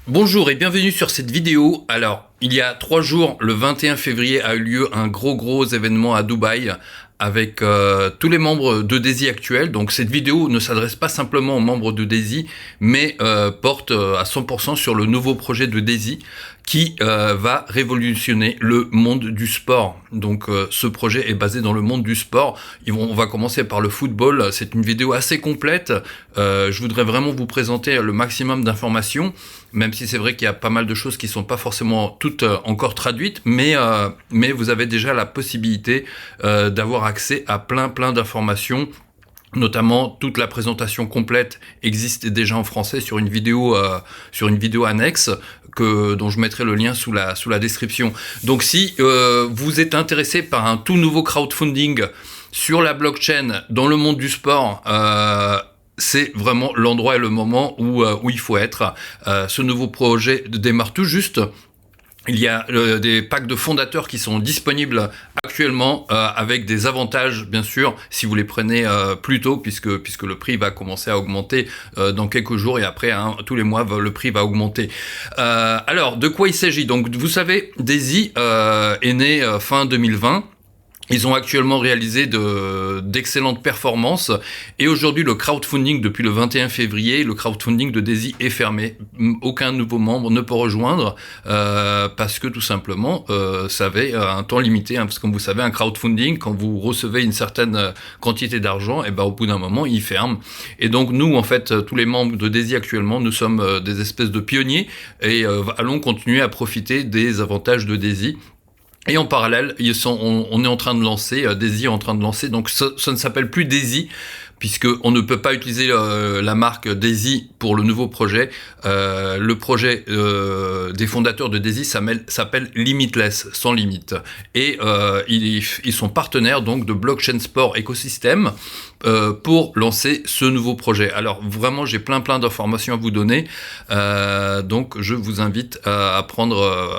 Bonjour et bienvenue sur cette vidéo. Alors, il y a 3 jours, le 21 février, a eu lieu un gros événement à Dubaï avec tous les membres de Desi actuels. Donc cette vidéo ne s'adresse pas simplement aux membres de Desi, mais porte à 100% sur le nouveau projet de Desi qui va révolutionner le monde du sport. Donc ce projet est basé dans le monde du sport. On va commencer par le football. C'est une vidéo assez complète. Je voudrais vraiment vous présenter le maximum d'informations, même si c'est vrai qu'il y a pas mal de choses qui sont pas forcément toutes encore traduites, mais vous avez déjà la possibilité d'avoir accès à plein d'informations. Notamment, toute la présentation complète existe déjà en français sur une vidéo annexe dont je mettrai le lien sous la description. Donc si vous êtes intéressé par un tout nouveau crowdfunding sur la blockchain dans le monde du sport, c'est vraiment l'endroit et le moment où il faut être. Ce nouveau projet démarre tout juste. Il y a des packs de fondateurs qui sont disponibles actuellement avec des avantages, bien sûr, si vous les prenez plus tôt, puisque le prix va commencer à augmenter dans quelques jours et après, tous les mois, le prix va augmenter. Alors, de quoi il s'agit? Donc, vous savez, Desi est né fin 2020. Ils ont actuellement réalisé d'excellentes performances et aujourd'hui le crowdfunding depuis le 21 février, le crowdfunding de Desi est fermé. Aucun nouveau membre ne peut rejoindre parce que tout simplement ça avait un temps limité. Parce que comme vous savez, un crowdfunding, quand vous recevez une certaine quantité d'argent, et au bout d'un moment il ferme. Et donc nous en fait, tous les membres de Desi actuellement, nous sommes des espèces de pionniers et allons continuer à profiter des avantages de Desi. Et en parallèle, on est en train de lancer, Desi est en train de lancer, donc ça ne s'appelle plus Desi, puisqu'on ne peut pas utiliser la marque Desi pour le nouveau projet. Le projet des fondateurs de Desi s'appelle Limitless, sans limite. Et ils sont partenaires donc de Blockchain Sport Ecosystem pour lancer ce nouveau projet. Alors vraiment, j'ai plein d'informations à vous donner, donc je vous invite à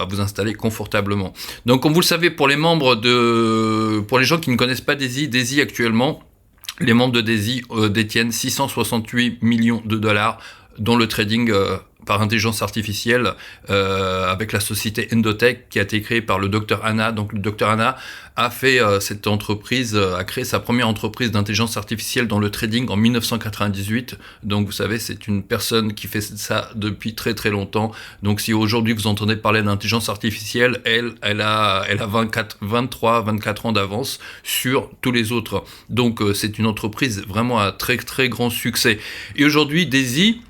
vous installer confortablement. Donc comme vous le savez, pour les gens qui ne connaissent pas Desi actuellement, les membres de Desi détiennent 668 millions de dollars dans le trading par intelligence artificielle avec la société Endotech qui a été créée par le Dr Anna. Donc le Dr Anna a fait a créé sa première entreprise d'intelligence artificielle dans le trading en 1998. Donc vous savez, c'est une personne qui fait ça depuis très longtemps. Donc si aujourd'hui vous entendez parler d'intelligence artificielle, elle a 24 ans d'avance sur tous les autres. Donc c'est une entreprise vraiment à très grand succès. Et aujourd'hui, Desi,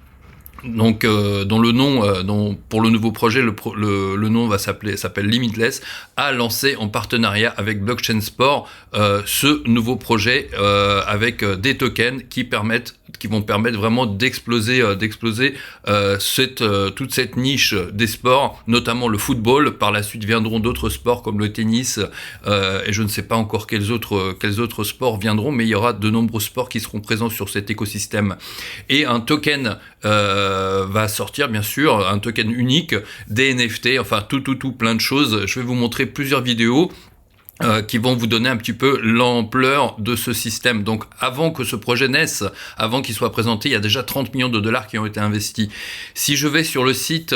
donc dont le nom pour le nouveau projet, le nom s'appelle Limitless, a lancé en partenariat avec Blockchain Sport ce nouveau projet avec des tokens qui vont permettre vraiment d'exploser toute cette niche des sports, notamment le football. Par la suite viendront d'autres sports comme le tennis et je ne sais pas encore quels autres sports viendront, mais il y aura de nombreux sports qui seront présents sur cet écosystème. Et un token va sortir, bien sûr, un token unique, des NFT, enfin tout, plein de choses. Je vais vous montrer plusieurs vidéos qui vont vous donner un petit peu l'ampleur de ce système. Donc avant que ce projet naisse, avant qu'il soit présenté, il y a déjà 30 millions de dollars qui ont été investis. Si je vais sur le site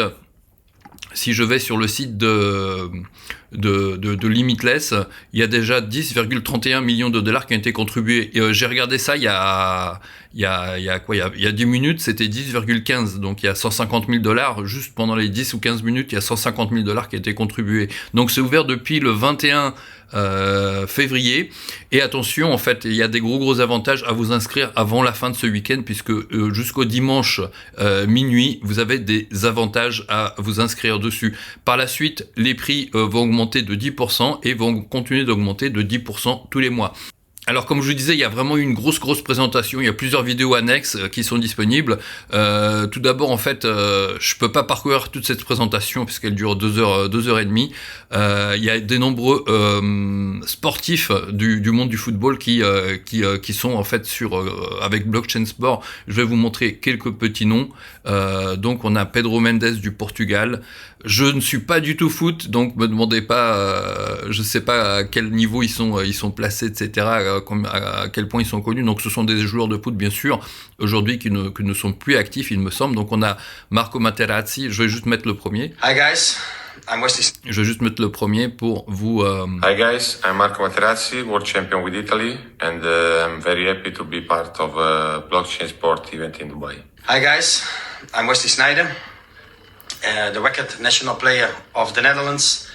de Limitless, il y a déjà 10,31 millions de dollars qui ont été contribués. J'ai regardé ça il y a 10 minutes, c'était 10,15. Donc il y a 150 000 dollars, juste pendant les 10 ou 15 minutes, il y a 150 000 dollars qui ont été contribués. Donc c'est ouvert depuis le 21 février. Et attention, en fait, il y a des gros avantages à vous inscrire avant la fin de ce week-end, puisque jusqu'au dimanche minuit, vous avez des avantages à vous inscrire dessus. Par la suite, les prix vont augmenter de 10% et vont continuer d'augmenter de 10% tous les mois. Alors comme je vous disais, il y a vraiment une grosse présentation, il y a plusieurs vidéos annexes qui sont disponibles. Tout d'abord, en fait, je peux pas parcourir toute cette présentation puisqu'elle dure 2 heures et demie. Il y a des nombreux sportifs du monde du football qui sont en fait avec Blockchain Sport. Je vais vous montrer quelques petits noms. Donc on a Pedro Mendes du Portugal. Je ne suis pas du tout foot, donc me demandez pas, je sais pas à quel niveau ils sont placés, etc. à quel point ils sont connus. Donc ce sont des joueurs de foot bien sûr aujourd'hui qui ne sont plus actifs, il me semble. Donc on a Marco Materazzi, je vais juste mettre le premier. Hi guys, I'm Wesley. Je vais juste mettre le premier pour vous. Hi guys, I'm Marco Materazzi, world champion with Italy, and I'm very happy to be part of a blockchain sport event in Dubai. Hi guys, I'm Wesley Sneijder, the record national player of the Netherlands,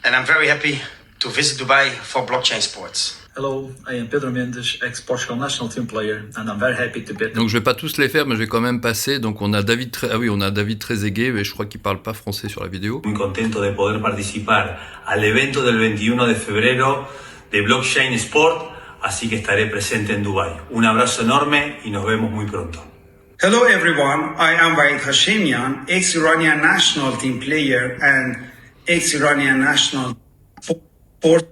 and I'm very happy to visit Dubai for blockchain sports. Hello, I am Pedro Mendes, ex-Portugal national team player, and I'm very happy to be. Donc je vais pas tous les faire, mais je vais quand même passer. Donc on a David, on a David Trezeguet, mais je crois qu'il parle pas français sur la vidéo. Muy contento de poder participar al evento del 21 de febrero de Blockchain Sport, así que estaré presente en Dubai. Un abrazo enorme y nos vemos muy pronto. Hello everyone, I am Vahid Hashemian, ex-Iranian national team player and ex-Iranian national sport.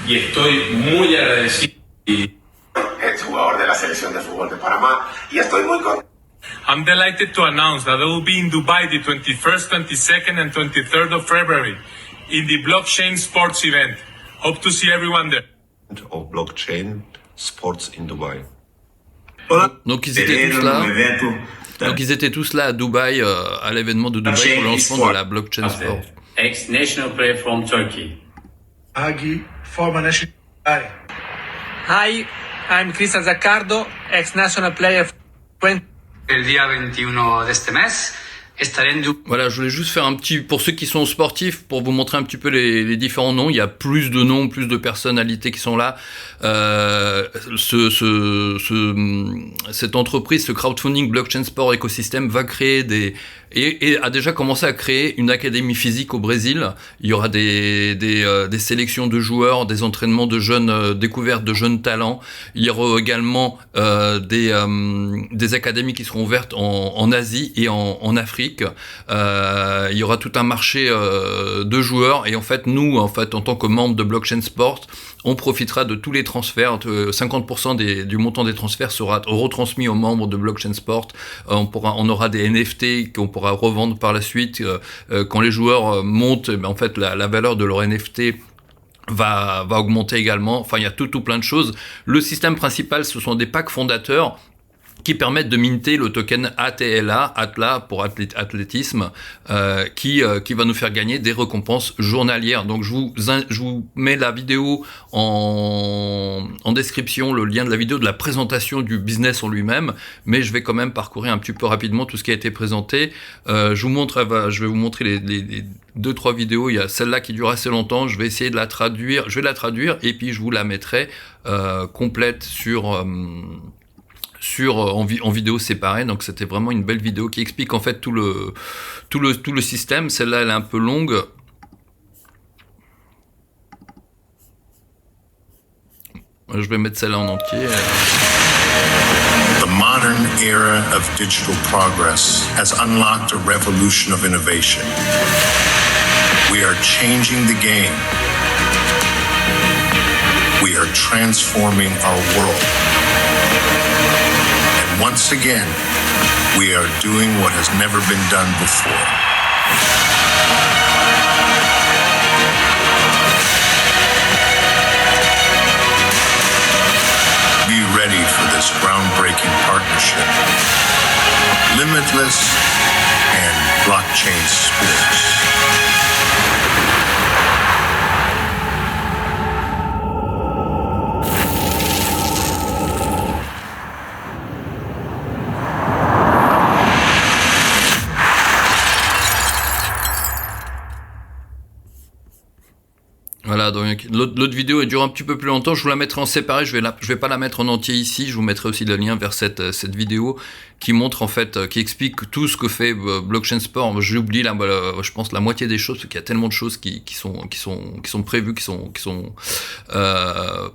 Y estoy muy agradecido. El jugador de la selección de fútbol de Panamá y estoy muy contento. I'm delighted to announce that I will be in Dubai the 21st, 22nd, and 23rd of February in the Blockchain Sports event. Hope to see everyone there. Of blockchain sports in Dubai. Donc ils étaient tous là. Donc ils étaient tous là à Dubaï, à l'événement de Dubaï pour le lancement de la blockchain sport. Ex-national player from Turkey. Aghi, former national player. Hi, I'm Cristian Zaccardo, ex-national player. El día 21 de este mes estaré en Dubai. Voilà, je voulais juste faire un petit, pour ceux qui sont sportifs, pour vous montrer un petit peu les différents noms. Il y a plus de noms, plus de personnalités qui sont là. Cette entreprise, ce crowdfunding blockchain sport écosystème va créer et a déjà commencé à créer une académie physique au Brésil. Il y aura des sélections de joueurs, des entraînements de jeunes, découvertes de jeunes talents. Il y aura également des académies qui seront ouvertes en Asie et en Afrique. Il y aura tout un marché de joueurs et en fait nous en tant que membres de Blockchain Sport, on profitera de tous les transferts. 50% du montant des transferts sera retransmis aux membres de Blockchain Sport. On aura des NFT qu'on pourra revendre par la suite. Quand les joueurs montent, en fait la valeur de leur NFT va augmenter également. Enfin, il y a tout plein de choses. Le système principal, ce sont des packs fondateurs qui permettent de minter le token ATLA, ATLA pour athlétisme, qui va nous faire gagner des récompenses journalières. Donc je vous mets la vidéo en description, le lien de la vidéo de la présentation du business en lui-même, mais je vais quand même parcourir un petit peu rapidement tout ce qui a été présenté. Je vais vous montrer les 2-3 vidéos. Il y a celle-là qui dure assez longtemps, je vais essayer de la traduire, et puis je vous la mettrai complète en vidéo séparée. Donc c'était vraiment une belle vidéo qui explique en fait tout le système. Celle-là elle est un peu longue. Je vais mettre celle-là en entier. The modern era of digital progress has unlocked a revolution of innovation. We are changing the game. We are transforming our world. Once again, we are doing what has never been done before. Be ready for this groundbreaking partnership. Limitless and blockchain sports. Voilà, donc l'autre vidéo elle dure un petit peu plus longtemps, je vous la mettrai en séparé, je vais pas la mettre en entier ici, je vous mettrai aussi le lien vers cette vidéo qui montre en fait, qui explique tout ce que fait Blockchain Sport. J'ai oublié je pense la moitié des choses, parce qu'il y a tellement de choses qui sont prévues, qui sont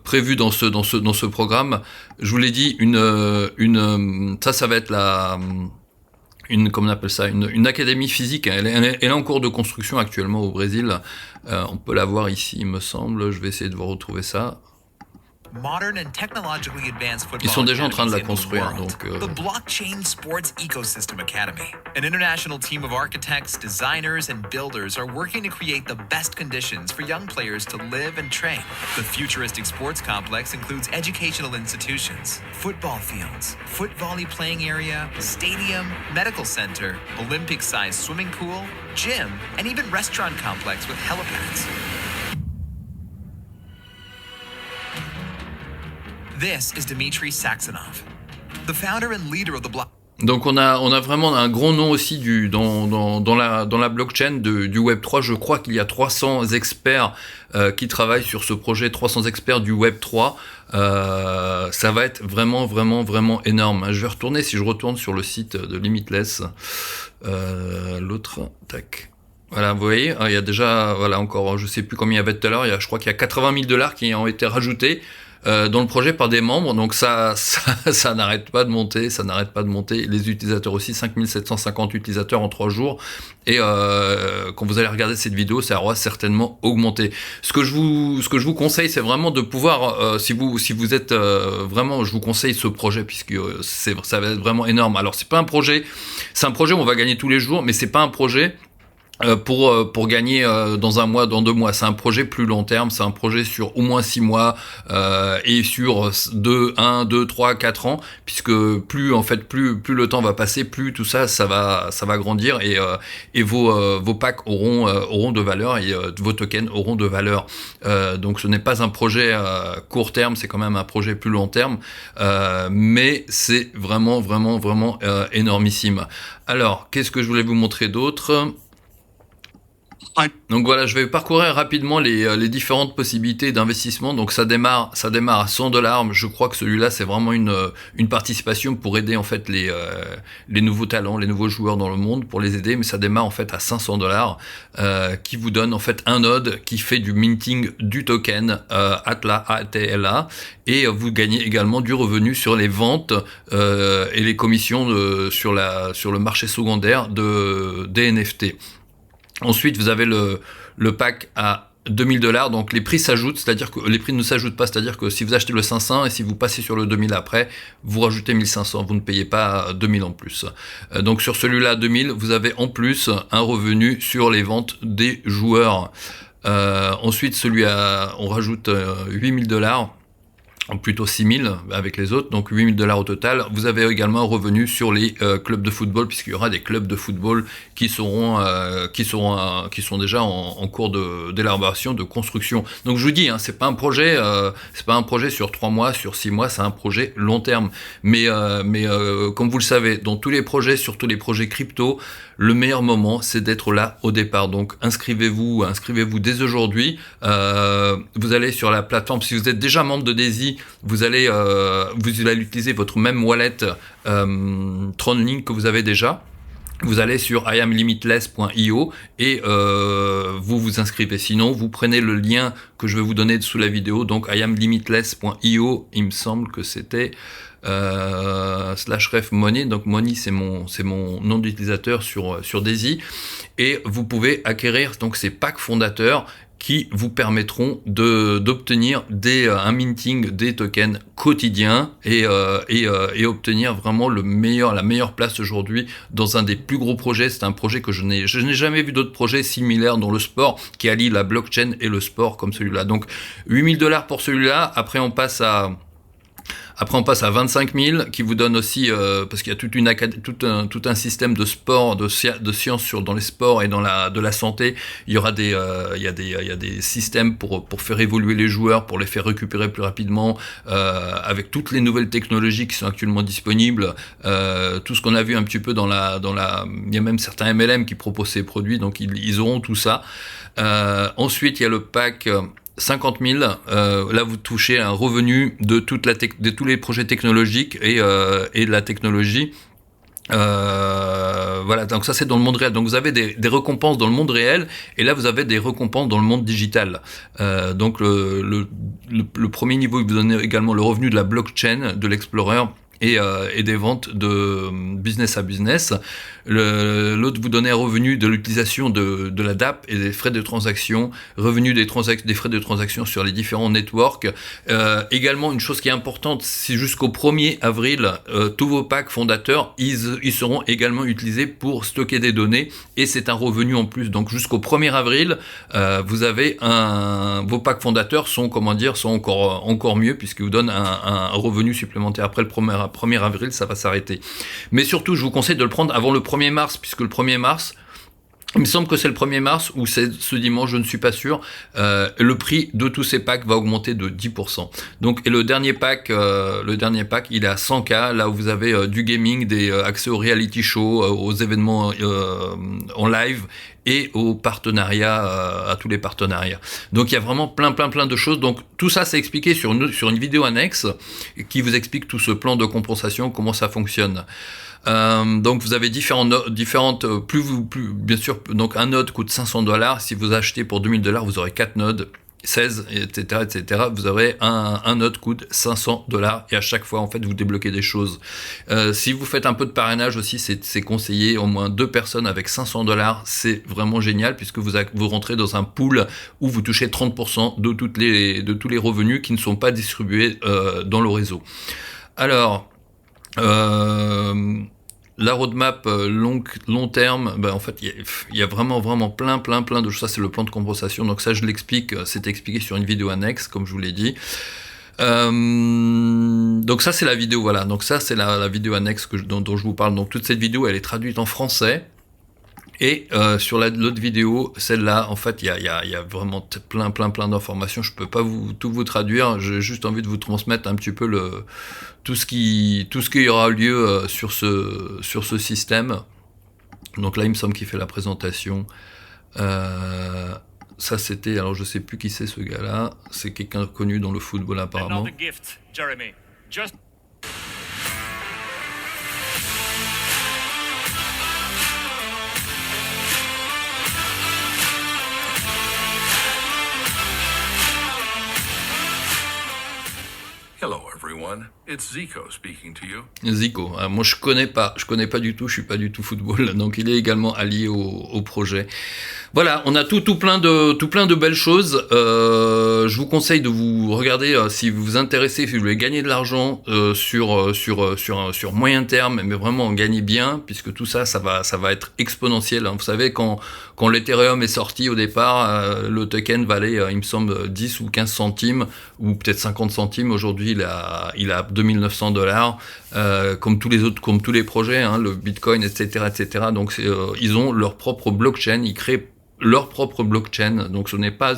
prévues dans ce programme. Je vous l'ai dit, ça va être comment on appelle ça, une académie physique. Elle est en cours de construction actuellement au Brésil. On peut la voir ici, il me semble. Je vais essayer de vous retrouver ça. modern and technologically advanced football Ils sont déjà en train de la academies in the construire, world. donc, The Blockchain Sports Ecosystem Academy. An international team of architects, designers, and builders are working to create the best conditions for young players to live and train. The futuristic sports complex includes educational institutions, football fields, foot volley playing area, stadium, medical center, Olympic-sized swimming pool, gym, and even restaurant complex with helipads. This is Dmitry Saxonov, the founder and leader of the block. Donc on a vraiment un gros nom aussi dans la blockchain du Web3. Je crois qu'il y a 300 experts qui travaillent sur ce projet, 300 experts du Web3. Ça va être vraiment énorme. Je vais retourner, si je retourne sur le site de Limitless, l'autre, tac. Voilà, vous voyez, il y a déjà, voilà, encore, je sais plus combien il y avait tout à l'heure, je crois qu'il y a $80,000 qui ont été rajoutés dans le projet par des membres, donc ça n'arrête pas de monter, les utilisateurs aussi, 5750 utilisateurs en 3 jours, et quand vous allez regarder cette vidéo, ça aura certainement augmenté. Ce que je vous conseille, c'est vraiment de pouvoir, si vous êtes vraiment, je vous conseille ce projet, puisque ça va être vraiment énorme. Alors c'est un projet où on va gagner tous les jours, mais c'est pas un projet pour gagner dans un mois, dans 2 mois. C'est un projet plus long terme, c'est un projet sur au moins 6 mois et sur 1, 2, 3, 4 ans, puisque plus le temps va passer, plus tout ça va grandir, et vos packs auront de valeur, et vos tokens auront de valeur. Donc ce n'est pas un projet court terme, c'est quand même un projet plus long terme, mais c'est vraiment énormissime. Alors, qu'est-ce que je voulais vous montrer d'autre ? Donc voilà, je vais parcourir rapidement les différentes possibilités d'investissement. Donc ça démarre à $100. Je crois que celui-là, c'est vraiment une participation pour aider en fait les nouveaux talents, les nouveaux joueurs dans le monde, pour les aider. Mais ça démarre en fait à $500, qui vous donne en fait un node qui fait du minting du token ATLA, et vous gagnez également du revenu sur les ventes et les commissions sur le marché secondaire des NFT. Ensuite, vous avez le pack à $2,000, donc les prix s'ajoutent, c'est-à-dire que les prix ne s'ajoutent pas, c'est-à-dire que si vous achetez le 500 et si vous passez sur le 2000 après, vous rajoutez 1500, vous ne payez pas 2000 en plus. Donc sur celui-là, 2000, vous avez en plus un revenu sur les ventes des joueurs. Ensuite, on rajoute $8,000. Plutôt 6,000 avec les autres, donc $8,000 au total. Vous avez également un revenu sur les clubs de football, puisqu'il y aura des clubs de football qui sont déjà en cours d'élaboration, de construction. Donc je vous dis, c'est pas un projet sur 3 mois, sur 6 mois, c'est un projet long terme. Mais comme vous le savez, dans tous les projets, surtout les projets crypto, le meilleur moment, c'est d'être là au départ. Donc inscrivez-vous dès aujourd'hui. Vous allez sur la plateforme, si vous êtes déjà membre de Daisy, vous allez utiliser votre même wallet TronLink que vous avez déjà. Vous allez sur iamlimitless.io et vous inscrivez. Sinon, vous prenez le lien que je vais vous donner sous la vidéo, donc iamlimitless.io, il me semble que c'était /ref money, donc money c'est mon nom d'utilisateur sur Daisy, et vous pouvez acquérir donc ces packs fondateurs qui vous permettront d'obtenir un minting des tokens quotidiens et obtenir vraiment la meilleure place aujourd'hui dans un des plus gros projets. C'est un projet que je n'ai jamais vu d'autres projets similaires dans le sport qui allie la blockchain et le sport comme celui-là. Donc $8,000 pour celui-là. Après on passe à 25 000 qui vous donne aussi, parce qu'il y a tout un système de sport, de sciences dans les sports et de la santé. Il y aura il y a des systèmes pour faire évoluer les joueurs, pour les faire récupérer plus rapidement, avec toutes les nouvelles technologies qui sont actuellement disponibles, tout ce qu'on a vu un petit peu il y a même certains MLM qui proposent ces produits, donc ils auront tout ça. Ensuite, il y a le pack 50 000, là vous touchez un revenu de tous les projets technologiques et de la technologie. Voilà, donc ça c'est dans le monde réel. Donc vous avez des récompenses dans le monde réel, et là vous avez des récompenses dans le monde digital. Donc le premier niveau, il vous donne également le revenu de la blockchain, de l'Explorer, et des ventes de business à business. L'autre vous donnait un revenu de l'utilisation de la DAP et des frais de transaction, revenu des frais de transaction sur les différents networks. Également, une chose qui est importante, c'est jusqu'au 1er avril, tous vos packs fondateurs, ils seront également utilisés pour stocker des données et c'est un revenu en plus. Donc jusqu'au 1er avril, vous avez vos packs fondateurs sont encore mieux puisqu'ils vous donnent un revenu supplémentaire. Après le 1er avril, ça va s'arrêter. Mais surtout, je vous conseille de le prendre avant le 1er mars, puisque le 1er mars, il me semble que c'est le 1er mars, ou c'est ce dimanche, je ne suis pas sûr, le prix de tous ces packs va augmenter de 10%. Donc, et le dernier pack, il est à 100K, là où vous avez du gaming, des accès aux reality shows, aux événements en live, et aux partenariats, à tous les partenariats. Donc il y a vraiment plein de choses. Donc tout ça c'est expliqué sur une vidéo annexe qui vous explique tout ce plan de compensation, comment ça fonctionne. Donc vous avez différentes plus bien sûr, donc un node coûte $500. Si vous achetez pour $2000, vous aurez 4 nodes, 16, etc. Vous aurez un node coûte $500 et à chaque fois en fait vous débloquez des choses. Si vous faites un peu de parrainage aussi, c'est conseillé, au moins 2 personnes avec $500, c'est vraiment génial puisque vous rentrez dans un pool où vous touchez 30% de tous les revenus qui ne sont pas distribués dans le réseau. Alors la roadmap long terme, en fait, il y a vraiment plein de choses. Ça, c'est le plan de compensation. Donc ça, je l'explique. C'est expliqué sur une vidéo annexe, comme je vous l'ai dit. Donc ça, c'est la vidéo. Voilà. Donc ça, c'est la vidéo annexe dont je vous parle. Donc toute cette vidéo, elle est traduite en français. Et sur l'autre vidéo, celle-là, en fait, il y a vraiment plein d'informations. Je peux pas tout vous traduire. J'ai juste envie de vous transmettre un petit peu tout ce qui aura lieu sur ce système. Donc là, il me semble qu'il fait la présentation. Ça, c'était, alors je sais plus qui c'est ce gars-là. C'est quelqu'un connu dans le football apparemment. Hello everyone, it's Zico speaking to you. Zico, moi je connais pas du tout, je suis pas du tout football, donc il est également allié au projet. Voilà, on a tout plein de belles choses. Je vous conseille de vous regarder si vous vous intéressez, si vous voulez gagner de l'argent sur moyen terme, mais vraiment gagner bien, puisque tout ça, ça va être exponentiel. Hein. Vous savez, quand l'Ethereum est sorti au départ, le token valait, il me semble, 10 ou 15 centimes, ou peut-être 50 centimes. Aujourd'hui, il a $2 900, comme tous les projets, hein, le Bitcoin, etc. Donc ils ont leur propre blockchain, ils créent leur propre blockchain, donc ce n'est pas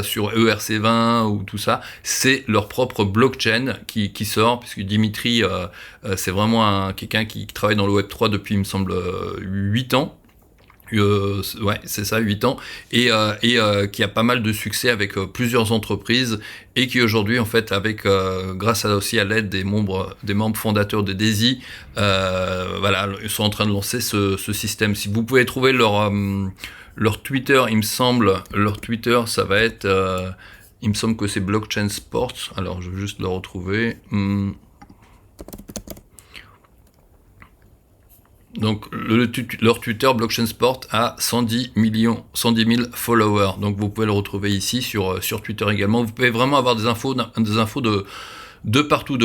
sur ERC20 ou tout ça, c'est leur propre blockchain qui sort, puisque Dimitri, c'est vraiment quelqu'un qui travaille dans le Web3 depuis, il me semble, 8 ans. Ouais, c'est ça, 8 ans, et qui a pas mal de succès avec plusieurs entreprises, et qui aujourd'hui, en fait, grâce aussi à l'aide des membres fondateurs de DAISY, voilà, ils sont en train de lancer ce système. Si vous pouvez trouver leur Twitter, il me semble, leur Twitter, ça va être, il me semble que c'est Blockchain Sports. Alors, je vais juste le retrouver. Donc leur Twitter Blockchain Sport a 110 000 followers. Donc vous pouvez le retrouver ici sur Twitter également. Vous pouvez vraiment avoir des infos de partout.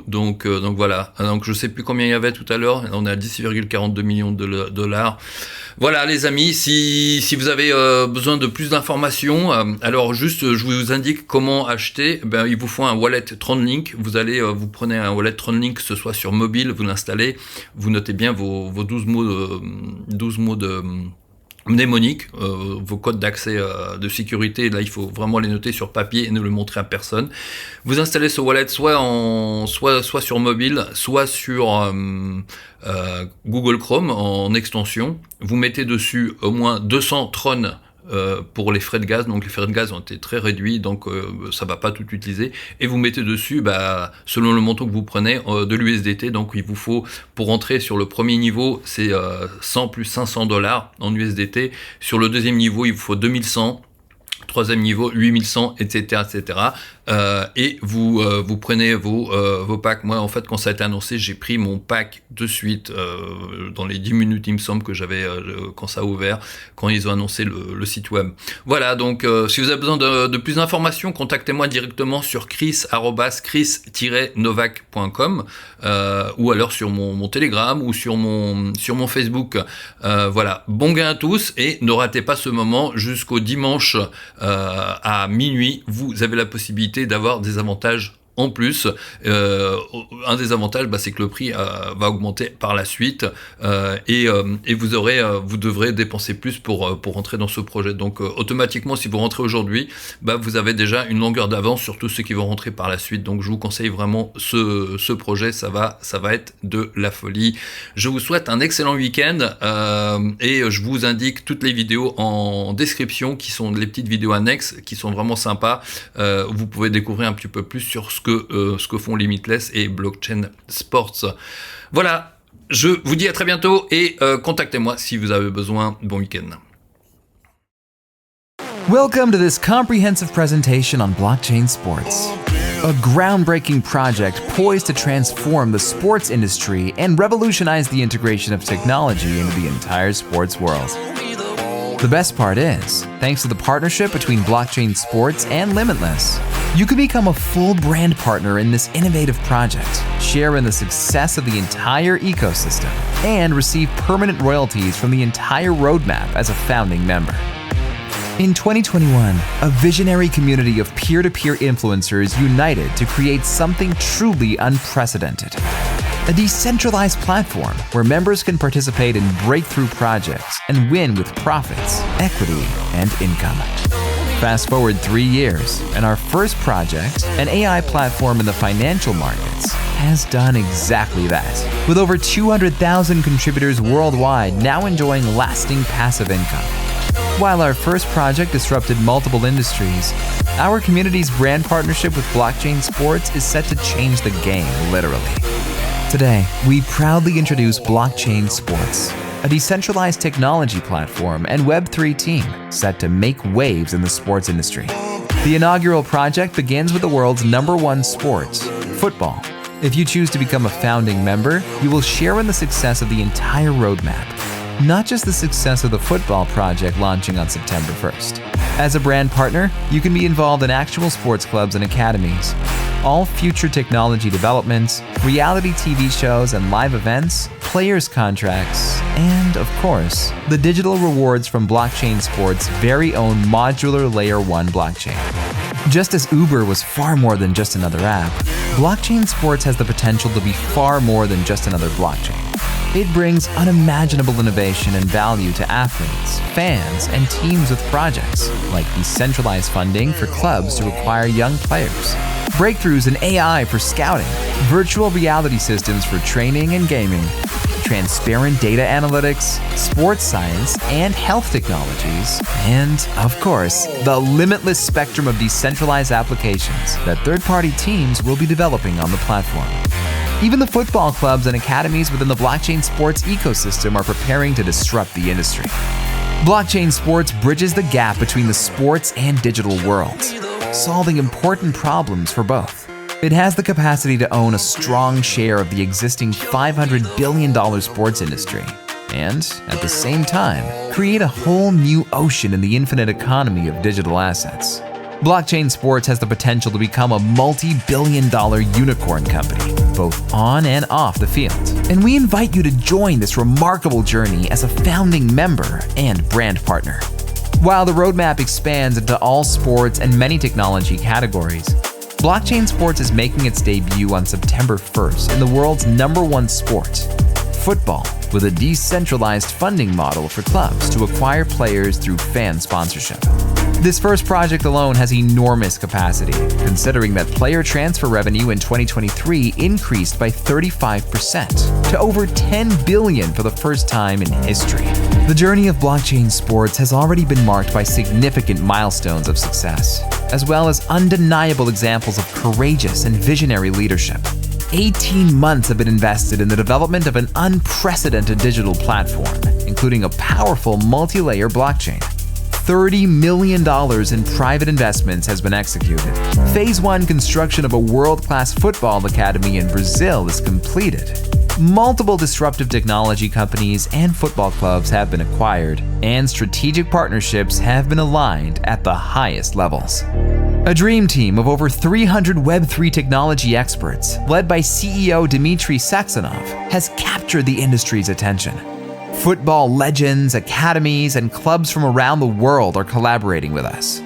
Donc voilà. Donc je sais plus combien il y avait tout à l'heure. On est à 10,42 millions de dollars. Voilà les amis, si vous avez besoin de plus d'informations, alors juste je vous indique comment acheter. Il vous faut un wallet TronLink. Vous prenez un wallet TronLink, que ce soit sur mobile, vous l'installez, vous notez bien vos 12 mots de mnémonique, vos codes d'accès de sécurité. Là, il faut vraiment les noter sur papier et ne le montrer à personne. Vous installez ce wallet soit sur mobile, soit sur Google Chrome en extension. Vous mettez dessus au moins 200 Tron pour les frais de gaz. Donc les frais de gaz ont été très réduits, donc ça va pas tout utiliser. Et vous mettez dessus, selon le montant que vous prenez, de l'USDT. Donc il vous faut, pour entrer sur le premier niveau, c'est 100 plus $500 en USDT. Sur le deuxième niveau, il vous faut 2100. Troisième niveau, 8100, etc. et vous prenez vos packs. Moi, en fait, quand ça a été annoncé, j'ai pris mon pack de suite dans les 10 minutes, il me semble que j'avais quand ça a ouvert, quand ils ont annoncé le site web. Voilà, donc si vous avez besoin de plus d'informations, contactez-moi directement sur chris@chris-novak.com ou alors sur mon Telegram ou sur mon Facebook. Voilà, bon gain à tous et ne ratez pas ce moment jusqu'au dimanche à minuit. Vous avez la possibilité d'avoir des avantages en plus. Un des avantages, c'est que le prix va augmenter par la suite et vous devrez dépenser plus pour rentrer dans ce projet. Donc automatiquement, si vous rentrez aujourd'hui, vous avez déjà une longueur d'avance sur tous ceux qui vont rentrer par la suite. Donc je vous conseille vraiment ce projet, ça va être de la folie. Je vous souhaite un excellent week-end et je vous indique toutes les vidéos en description qui sont les petites vidéos annexes qui sont vraiment sympas. Vous pouvez découvrir un petit peu plus sur ce que font Limitless et Blockchain Sports. Voilà, je vous dis à très bientôt et contactez-moi si vous avez besoin. Bon week-end. Welcome to this comprehensive presentation on blockchain sports, a groundbreaking project poised to transform the sports industry and revolutionize the integration of technology into the entire sports world. The best part is, thanks to the partnership between Blockchain Sports and Limitless, you can become a full brand partner in this innovative project, share in the success of the entire ecosystem, and receive permanent royalties from the entire roadmap as a founding member. In 2021, a visionary community of peer-to-peer influencers united to create something truly unprecedented. A decentralized platform where members can participate in breakthrough projects and win with profits, equity, and income. Fast forward 3 years, and our first project, an AI platform in the financial markets, has done exactly that, with over 200,000 contributors worldwide now enjoying lasting passive income. While our first project disrupted multiple industries, our community's brand partnership with Blockchain Sports is set to change the game, literally. Today, we proudly introduce Blockchain Sports, a decentralized technology platform and Web3 team set to make waves in the sports industry. The inaugural project begins with the world's #1 sport, football. If you choose to become a founding member, you will share in the success of the entire roadmap, not just the success of the football project launching on September 1st. As a brand partner, you can be involved in actual sports clubs and academies, all future technology developments, reality TV shows and live events, players' contracts, and, of course, the digital rewards from Blockchain Sports' very own modular Layer 1 blockchain. Just as Uber was far more than just another app, Blockchain Sports has the potential to be far more than just another blockchain. It brings unimaginable innovation and value to athletes, fans, and teams with projects like decentralized funding for clubs to acquire young players, breakthroughs in AI for scouting, virtual reality systems for training and gaming, transparent data analytics, sports science, and health technologies, and, of course, the limitless spectrum of decentralized applications that third-party teams will be developing on the platform. Even the football clubs and academies within the Blockchain Sports ecosystem are preparing to disrupt the industry. Blockchain Sports bridges the gap between the sports and digital worlds, solving important problems for both. It has the capacity to own a strong share of the existing $500 billion sports industry, and, at the same time, create a whole new ocean in the infinite economy of digital assets. Blockchain Sports has the potential to become a multi-billion-dollar unicorn company, both on and off the field. And we invite you to join this remarkable journey as a founding member and brand partner. While the roadmap expands into all sports and many technology categories, Blockchain Sports is making its debut on September 1st in the world's #1 sport, football, with a decentralized funding model for clubs to acquire players through fan sponsorship. This first project alone has enormous capacity, considering that player transfer revenue in 2023 increased by 35% to over $10 billion for the first time in history. The journey of Blockchain Sports has already been marked by significant milestones of success, as well as undeniable examples of courageous and visionary leadership. 18 months have been invested in the development of an unprecedented digital platform, including a powerful multi-layer blockchain. $30 million in private investments has been executed. Phase 1 construction of a world-class football academy in Brazil is completed. Multiple disruptive technology companies and football clubs have been acquired, and strategic partnerships have been aligned at the highest levels. A dream team of over 300 Web3 technology experts, led by CEO Dmitry Saxonov, has captured the industry's attention. Football legends, academies, and clubs from around the world are collaborating with us.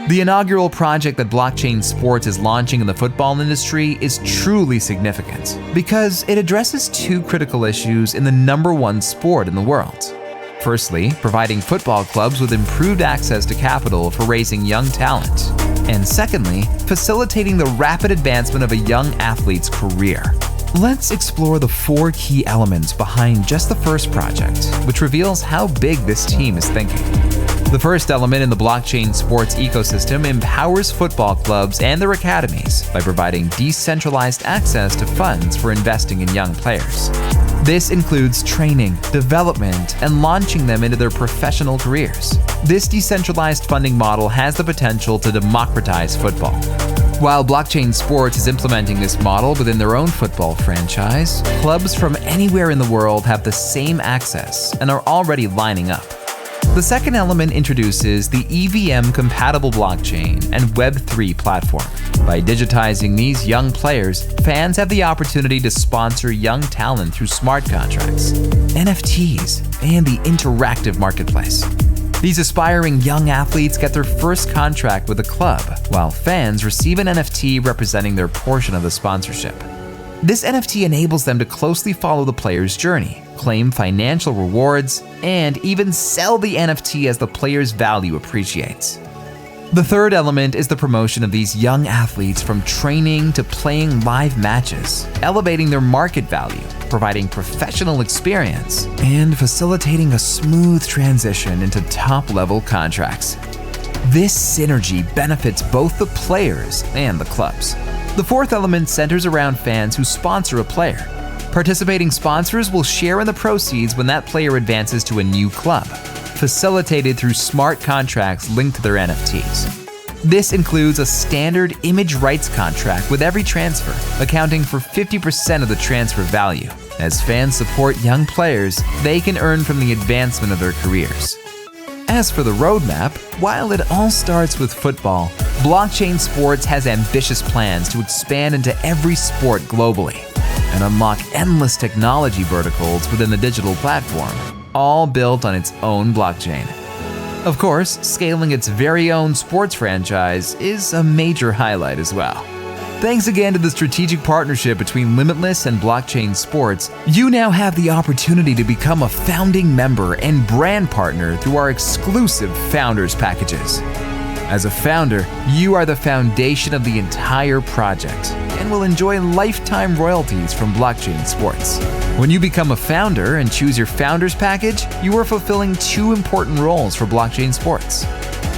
The inaugural project that Blockchain Sports is launching in the football industry is truly significant because it addresses two critical issues in the #1 sport in the world. Firstly, providing football clubs with improved access to capital for raising young talent. And secondly, facilitating the rapid advancement of a young athlete's career. Let's explore the 4 key elements behind just the first project, which reveals how big this team is thinking. The first element in the blockchain sports ecosystem empowers football clubs and their academies by providing decentralized access to funds for investing in young players. This includes training, development, and launching them into their professional careers. This decentralized funding model has the potential to democratize football. While Blockchain Sports is implementing this model within their own football franchise, clubs from anywhere in the world have the same access and are already lining up. The second element introduces the EVM-compatible blockchain and Web3 platform. By digitizing these young players, fans have the opportunity to sponsor young talent through smart contracts, NFTs, and the interactive marketplace. These aspiring young athletes get their first contract with the club, while fans receive an NFT representing their portion of the sponsorship. This NFT enables them to closely follow the player's journey, claim financial rewards, and even sell the NFT as the player's value appreciates. The third element is the promotion of these young athletes from training to playing live matches, elevating their market value, providing professional experience, and facilitating a smooth transition into top-level contracts. This synergy benefits both the players and the clubs. The fourth element centers around fans who sponsor a player. Participating sponsors will share in the proceeds when that player advances to a new club, facilitated through smart contracts linked to their NFTs. This includes a standard image rights contract with every transfer, accounting for 50% of the transfer value. As fans support young players, they can earn from the advancement of their careers. As for the roadmap, while it all starts with football, Blockchain Sports has ambitious plans to expand into every sport globally and unlock endless technology verticals within the digital platform, all built on its own blockchain. Of course, scaling its very own sports franchise is a major highlight as well. Thanks again to the strategic partnership between Limitless and Blockchain Sports, you now have the opportunity to become a founding member and brand partner through our exclusive Founders Packages. As a founder, you are the foundation of the entire project and will enjoy lifetime royalties from Blockchain Sports. When you become a founder and choose your Founders Package, you are fulfilling 2 important roles for Blockchain Sports.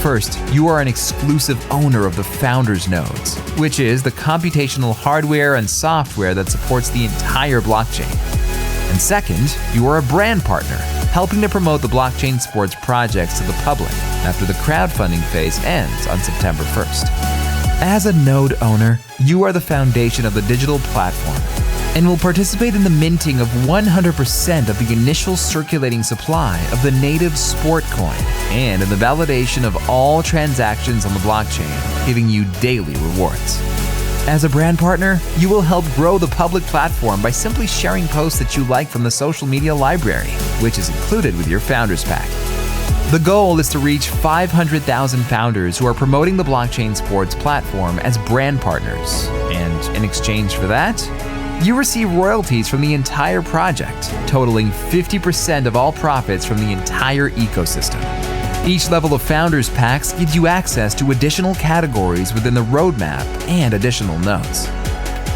First, you are an exclusive owner of the Founders Nodes, which is the computational hardware and software that supports the entire blockchain. And second, you are a brand partner, helping to promote the Blockchain Sports projects to the public after the crowdfunding phase ends on September 1st. As a node owner, you are the foundation of the digital platform and will participate in the minting of 100% of the initial circulating supply of the native sport coin and in the validation of all transactions on the blockchain, giving you daily rewards. As a brand partner, you will help grow the public platform by simply sharing posts that you like from the social media library, which is included with your Founders Pack. The goal is to reach 500,000 founders who are promoting the Blockchain Sports platform as brand partners, and in exchange for that, you receive royalties from the entire project, totaling 50% of all profits from the entire ecosystem. Each level of Founders Packs gives you access to additional categories within the roadmap and additional nodes.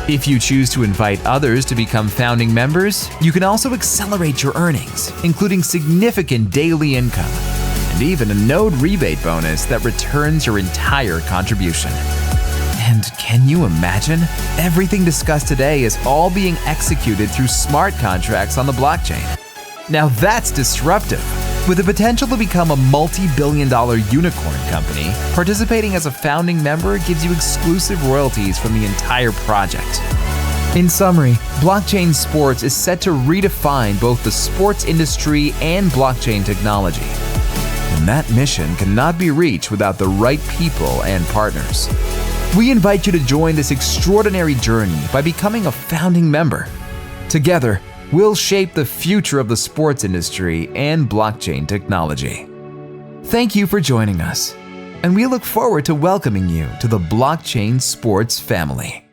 If you choose to invite others to become founding members, you can also accelerate your earnings, including significant daily income, and even a node rebate bonus that returns your entire contribution. And can you imagine? Everything discussed today is all being executed through smart contracts on the blockchain. Now that's disruptive. With the potential to become a multi-billion-dollar unicorn company, participating as a founding member gives you exclusive royalties from the entire project. In summary, Blockchain Sports is set to redefine both the sports industry and blockchain technology. And that mission cannot be reached without the right people and partners. We invite you to join this extraordinary journey by becoming a founding member. Together, we'll shape the future of the sports industry and blockchain technology. Thank you for joining us, and we look forward to welcoming you to the Blockchain Sports family.